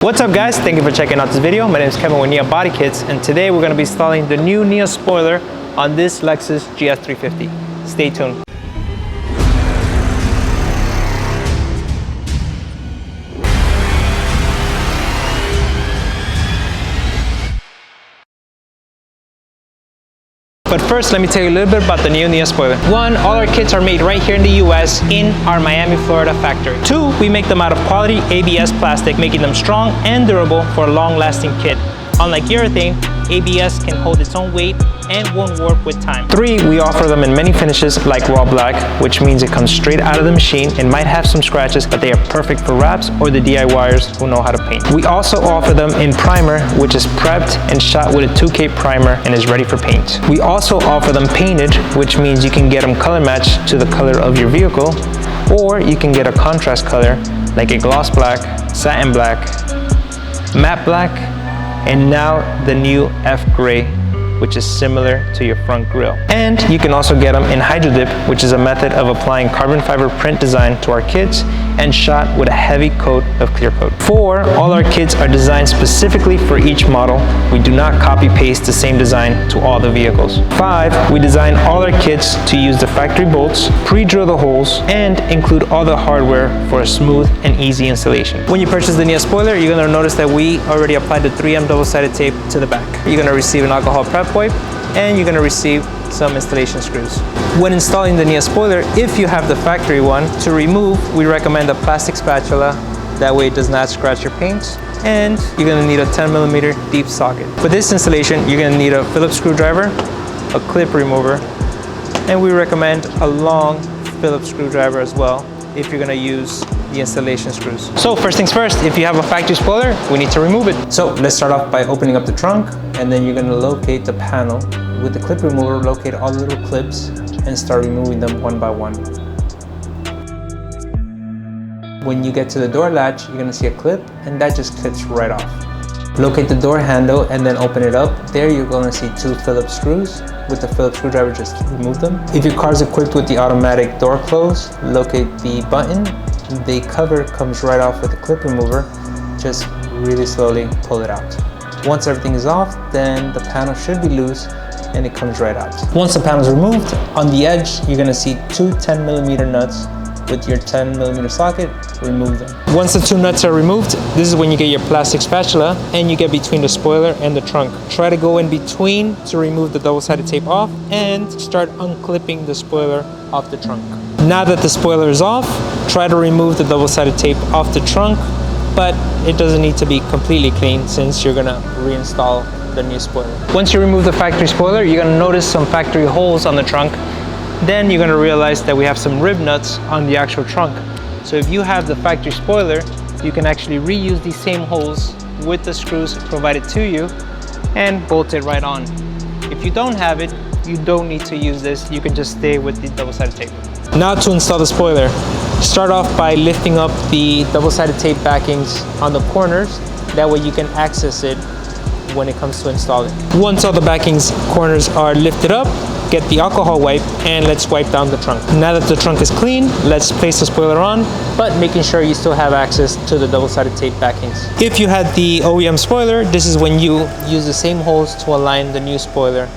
What's up guys, thank you for checking out this video. My name is Kevin with NIA Body Kits, and today we're going to be installing the new NIA spoiler on this Lexus GS350. Stay tuned. But first, let me tell you a little bit about the new NIA spoiler. One, all our kits are made right here in the US in our Miami, Florida factory. Two, we make them out of quality ABS plastic, making them strong and durable for a long-lasting kit. Unlike urethane, ABS can hold its own weight and won't warp with time. Three, we offer them in many finishes like raw black, which means it comes straight out of the machine and might have some scratches, but they are perfect for wraps or the DIYers who know how to paint. We also offer them in primer, which is prepped and shot with a 2K primer and is ready for paint. We also offer them painted, which means you can get them color matched to the color of your vehicle, or you can get a contrast color like a gloss black, satin black, matte black, and now the new F gray, which is similar to your front grille. And you can also get them in hydro dip, which is a method of applying carbon fiber print design to our kits and shot with a heavy coat of clear coat. Four, all our kits are designed specifically for each model. We do not copy paste the same design to all the vehicles. Five, we design all our kits to use the factory bolts, pre-drill the holes, and include all the hardware for a smooth and easy installation. When you purchase the NIA spoiler, you're gonna notice that we already applied the 3M double-sided tape to the back. You're gonna receive an alcohol prep wipe, and you're gonna receive some installation screws. When installing the NIA spoiler, if you have the factory one, to remove, we recommend a plastic spatula. That way it does not scratch your paint. And you're gonna need a 10mm deep socket. For this installation, you're gonna need a Phillips screwdriver, a clip remover, and we recommend a long Phillips screwdriver as well if you're gonna use the installation screws. So first things first, if you have a factory spoiler, we need to remove it. So let's start off by opening up the trunk, and then you're gonna locate the panel. With the clip remover, locate all the little clips and start removing them one by one. When you get to the door latch, you're gonna see a clip, and that just clips right off. Locate the door handle and then open it up. There you're gonna see two Phillips screws. With the Phillips screwdriver, just remove them. If your car is equipped with the automatic door close, locate the button. The cover comes right off with the clip remover. Just really slowly pull it out. Once everything is off, then the panel should be loose and it comes right out. Once the panel is removed, on the edge, you're gonna see two 10mm nuts. With your 10mm socket, remove them. Once the two nuts are removed, this is when you get your plastic spatula and you get between the spoiler and the trunk. Try to go in between to remove the double-sided tape off and start unclipping the spoiler off the trunk. Now that the spoiler is off, try to remove the double-sided tape off the trunk, but it doesn't need to be completely clean since you're gonna reinstall the new spoiler. Once you remove the factory spoiler, you're gonna notice some factory holes on the trunk. Then you're gonna realize that we have some rib nuts on the actual trunk. So if you have the factory spoiler, you can actually reuse these same holes with the screws provided to you and bolt it right on. If you don't have it, you don't need to use this. You can just stay with the double-sided tape. Now to install the spoiler, start off by lifting up the double-sided tape backings on the corners. That way you can access it when it comes to install it. Once all the backings corners are lifted up, get the alcohol wipe and let's wipe down the trunk. Now that the trunk is clean, let's place the spoiler on, but making sure you still have access to the double-sided tape backings. If you had the OEM spoiler, this is when you use the same holes to align the new spoiler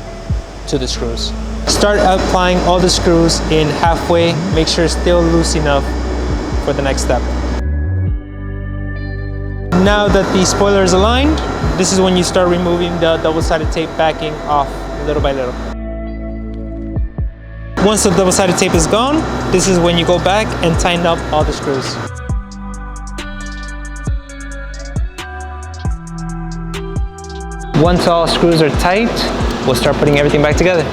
to the screws. Start applying all the screws in halfway. Make sure it's still loose enough for the next step. Now that the spoiler is aligned, this is when you start removing the double-sided tape backing off little by little. Once the double-sided tape is gone, this is when you go back and tighten up all the screws. Once all screws are tight, we'll start putting everything back together.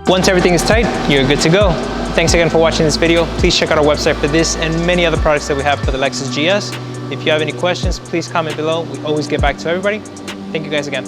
Once everything is tight, you're good to go. Thanks again for watching this video. Please check out our website for this and many other products that we have for the Lexus GS. If you have any questions, please comment below. We always get back to everybody. Thank you guys again.